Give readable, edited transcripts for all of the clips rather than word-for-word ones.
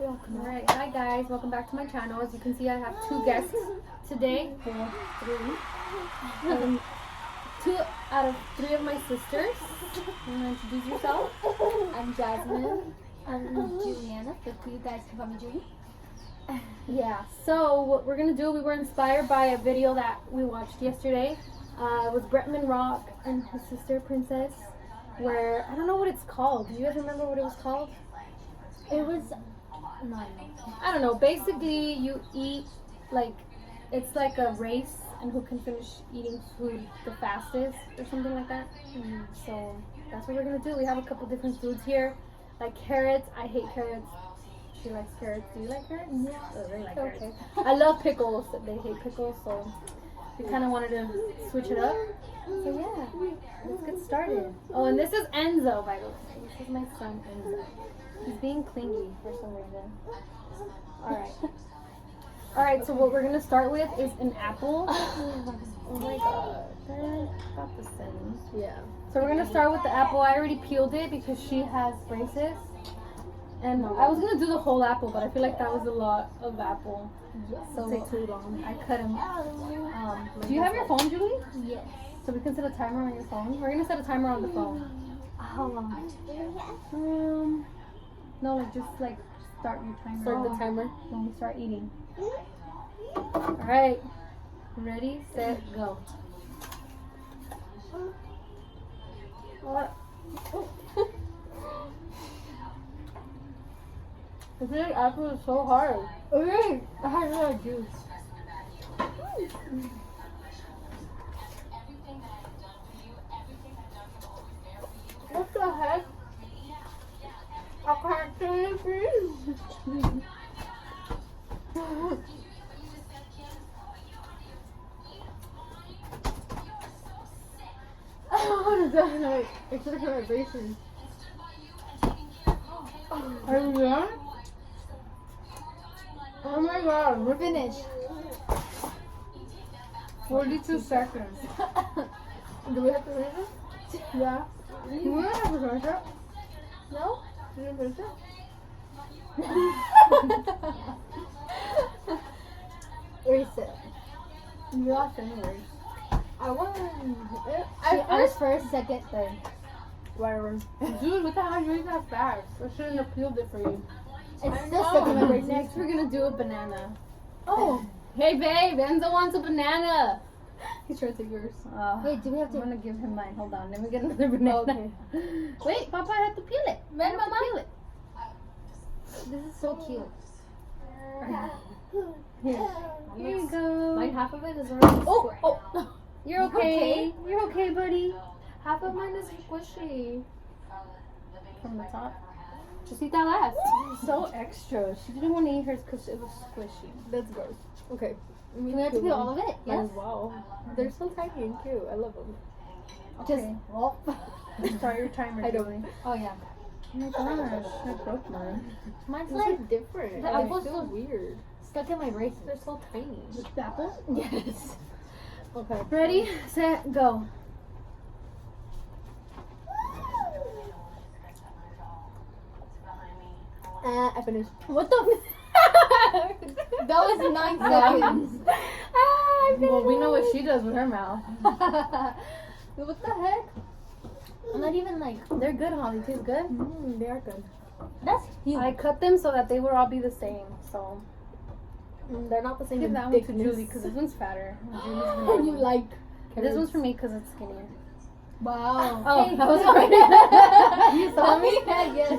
Alright, hi guys, welcome back to my channel. As you can see, I have two guests today. Well, three. Two out of three of my sisters. You want to introduce yourself? I'm Jasmine. I'm Juliana, but you guys can call me Julie. Yeah, so what we're going to do, we were inspired by a video that we watched yesterday. It was Bretmanrock and his sister Princess, where, I don't know what it's called. Do you guys remember what it was called? It was, I don't know. Basically, you eat, like, it's like a race and who can finish eating food the fastest or something like that. So that's what we're going to do. We have a couple different foods here, like carrots. I hate carrots. She likes carrots. Do you like carrots? Yeah. Oh, they like carrots. I love pickles. They hate pickles, so we kind of wanted to switch it up. So yeah, let's get started. Oh, and this is Enzo, by the way. This is my son, Enzo. He's being clingy for some reason. Alright. Alright, so what we're going to start with is an apple. Oh my god. They're about the same. yeah. So we're going to start with the apple. I already peeled it because she has braces. And I was going to do the whole apple, but I feel like that was a lot of apple. So It'll take too long. I cut him. Do you have your phone, Julie? Yes. So we can set a timer on your phone? We're going to set a timer on the phone. How long? No, like just like start your timer. Start the timer. When we start eating. Alright. Ready, set, go. What? I feel like apple is so hard. Okay. I had a lot of juice. What the heck? I can't see it. Oh my god, I took my braces. Are you done? Oh my god, We're finished. 42 seconds. Do we have to leave it? Yeah. You want to have a finish it? No? You didn't finish it? Reset. You lost anyways. I won. I I was first, second, third. Whatever. Dude, what the hell? You ate that fast. I shouldn't have peeled it for you. It's still stuck in my braces. Next, we're gonna do a banana. Oh. Hey, babe, Enzo wants a banana. He's trying to take yours. Wait, do we have to? I'm gonna give him mine. Hold on, let me get another banana. Okay. Wait, Papa, I have to peel it. Man, I have to Mama. peel it. This is so cute. Here you go. Like half of it is already square. Oh, you're okay. You're okay, buddy. Half of mine is squishy. From the top. Just eat that last. So extra. She didn't want to eat hers because it was squishy. That's gross. Okay. Do we have to peel all of it? Yes. Wow. They're so tiny and cute. I love them. Okay. Well. Start your timer, I don't. Julie. Oh yeah. Oh my gosh, I broke mine. Mine's Those like are different. the And apples they feel weird. Stuck in my braces. They're so tiny. The apple? Yes. Okay. Ready, set, go. I finished. What the? That was 9 seconds. Well, we know what she does with her mouth. What the heck? I'm not even like. They're good, Holly. Taste good. They are good. That's huge. I cut them so that they would all be the same. So They're not the same. give in that one to thickness. Julie because this one's fatter. You like. This one's for me because it's skinnier. Wow. Oh, Hey, that was sorry. right. You saw me? Yes.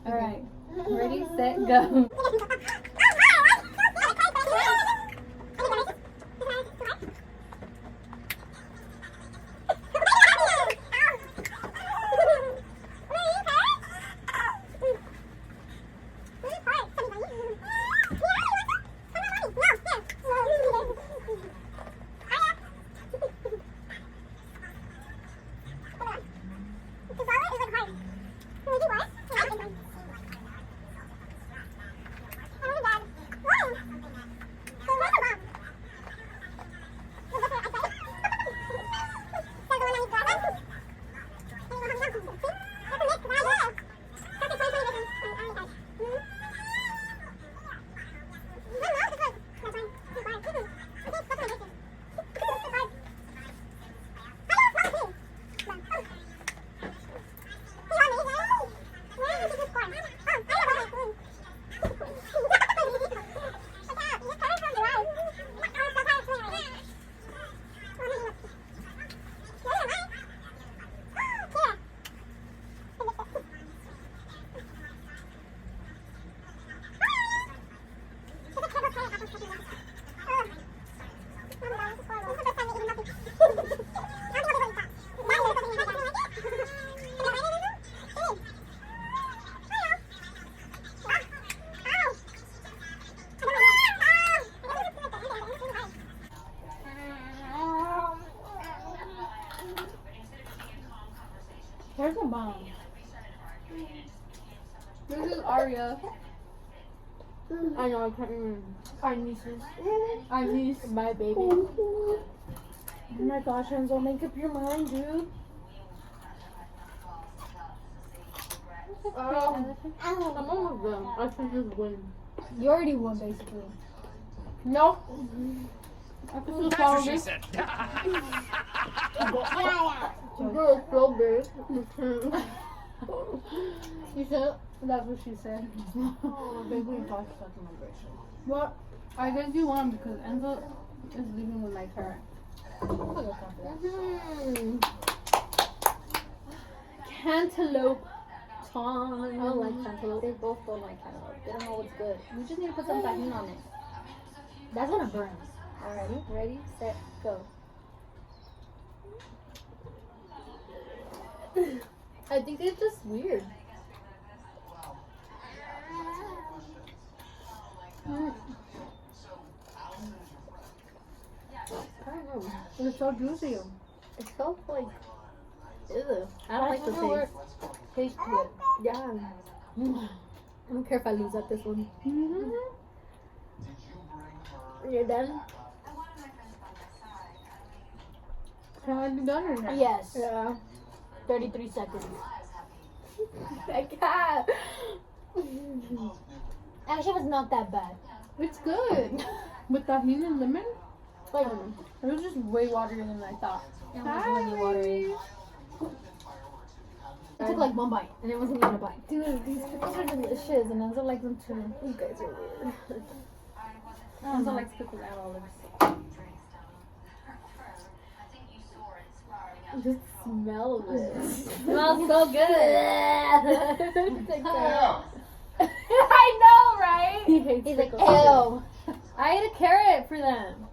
All right. Ready, set, go. Okay. I know, I can't remember. Our nieces. Our niece. My baby. Oh my gosh, Enzo, make up your mind, dude. I'm almost done. I should just win. You already won, basically. No. I can still follow She this. said. Girl, so big. You said that's what she said. Oh, baby, thought such an aggression. Well, I guess you won because Enzo is leaving with my parent. Cantaloupe time. I don't like cantaloupe. They both don't like cantaloupe. They don't know what's good. We just need to put some tahini on it. That's gonna burn. Alrighty, ready, set, go. I think it's just weird. I don't know. It's so juicy. It felt like. Ew. I don't like the Taste to it. Yeah. I don't care if I lose at this one. Mm-hmm. You're done? Can I be done or not? Yes. Yeah. 33 seconds. I can't. Actually, it's not that bad. It's good. With tahini and lemon, Like, it was just way waterier than I thought. it wasn't really watery. It took like one bite, and it wasn't even a bite. Dude, these pickles are delicious, and Enzo likes them too. You guys are weird. Enzo likes pickles and olives. Just smell it. Smells so good. Yeah. I know, right? He hates He's like, pickles. ew. I ate a carrot for them.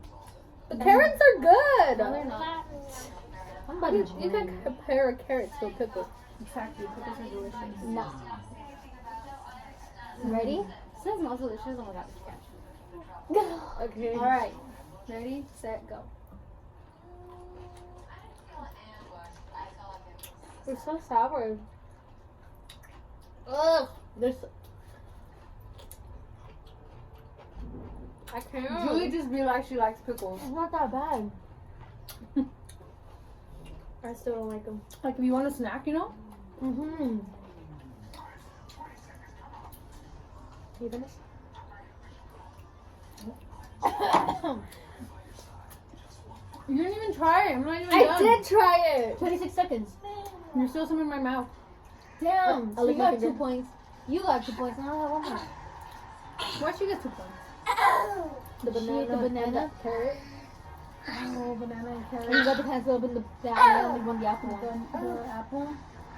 The carrots are good. No, they're not. I'm about You, to you join. can compare a carrot to a pickle. Exactly. Pickles are delicious. No. Ready? This smells delicious. Oh my god. Okay. Alright. Ready, set, go. It's so sour. Ugh. There's. I can't. Julie just realized she likes pickles. It's not that bad. I still don't like them. Like if you want a snack, you know? Mm-hmm. You finished? You didn't even try it. I'm not even I done. did try it. 26 seconds. There's still some in my mouth. Damn. I'll So you lick my got finger. 2 points. You got 2 points. Now I have 1 point. Why'd she get 2 points? The banana. The banana. And the carrot. Oh, banana and And you carrot. got the cantaloupe and the I only won the apple one. The apple.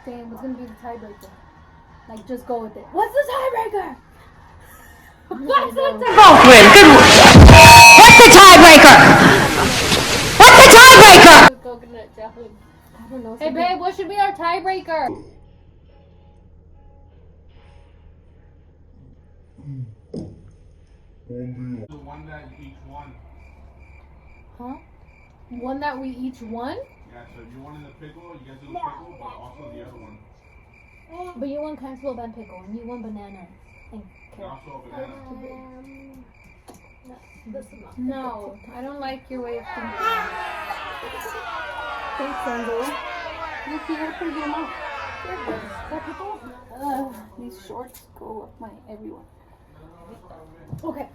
Damn, what's gonna be the tiebreaker? Like, just go with it. What's the tiebreaker? What's the tiebreaker? Both win. Good one. What's the tiebreaker? What's the tiebreaker? Coconut challenge. I don't know. Hey, babe, what should be our tiebreaker? The one that each won. Huh? One that we each won? Yeah, so you won in the pickle, you guys do the pickle, but also the other one. But you won cantaloupe and pickle, and you won banana and And carrot. also a banana. This is not. No, I don't like your way of thinking. Thanks, Sandra. You see, you're pretty good mouth. That pickle? Ugh, these shorts go up my everywhere. Okay.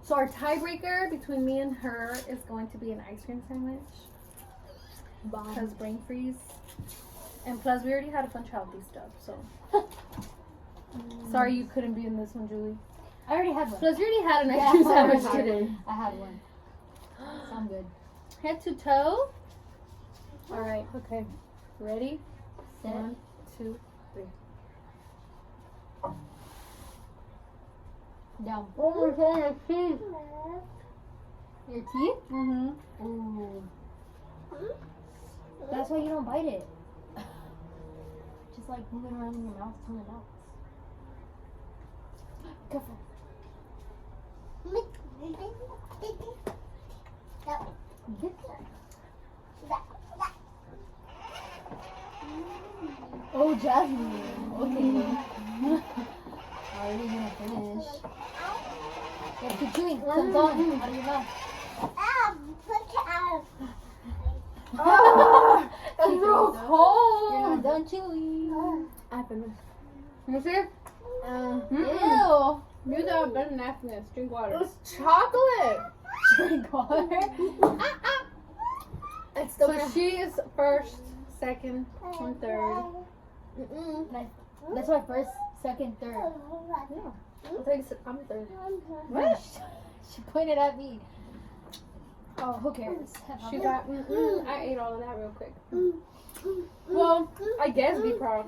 So our tiebreaker between me and her is going to be an ice cream sandwich. Because brain freeze. And plus, we already had a bunch of healthy stuff, so. Sorry you couldn't be in this one, Julie. I already had one. Plus, you already had an ice Yeah, cream I already sandwich had today. I had one. Sound good. Head to toe. Alright, okay. Ready? Set. 1, 2, 3. Down. Oh my god, my teeth. Your teeth? Mm-hmm. Ooh. That's why you don't bite it. Just like moving around in your mouth, something else. Careful. Oh, Jasmine. Okay. Yeah, keep chewing. Some gone out of your mouth. Oh, it's so You're cold. not done chewing. I finished. You see? Ew. You got better nastiness. Drink water. It's chocolate. Drink water. It's so she is first, second, and third. That's my first, second, third. I'm third. What? She pointed at me. Oh, who cares? She got. I ate all of that real quick. Well, I guess be proud.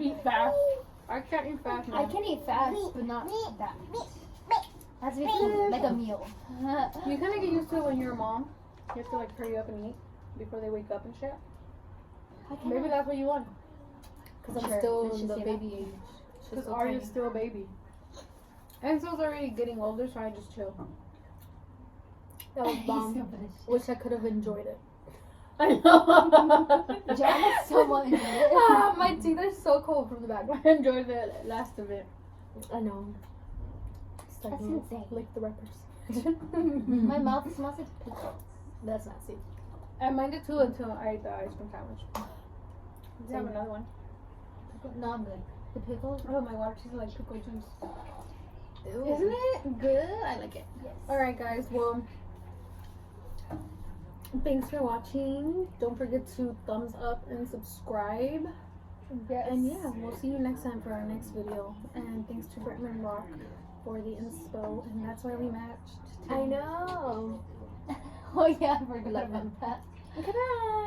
Eat fast. I can't eat fast now. I can eat fast, but not that. That's like a meal. You kind of get used to it when you're a mom. You have to like hurry up and eat before they wake up and shit. Maybe that's what you want. Because I'm still in the baby age. Because Arya's still a baby. Enzo's already getting older, so I just chill. That was bomb. Wish I could have enjoyed it. I know. Janice so enjoyed it. My teeth are so cold from the back. I enjoyed the last of it. I know. That's insane. Lick the wrappers. My mouth smells like pickles. That's nasty. I mine did too until I ate the ice cream sandwich. Do you have another one? No, I'm good. The pickles? Oh, my water tastes like pickle juice. Ew. Isn't it good? I like it. Yes. Alright guys, well, thanks for watching. Don't forget to thumbs up and subscribe. Yes. And yeah, we'll see you next time for our next video. And thanks to Bretmanrock for the inspo. And that's why we matched. I know. Oh yeah, I forgot about that. Look at that.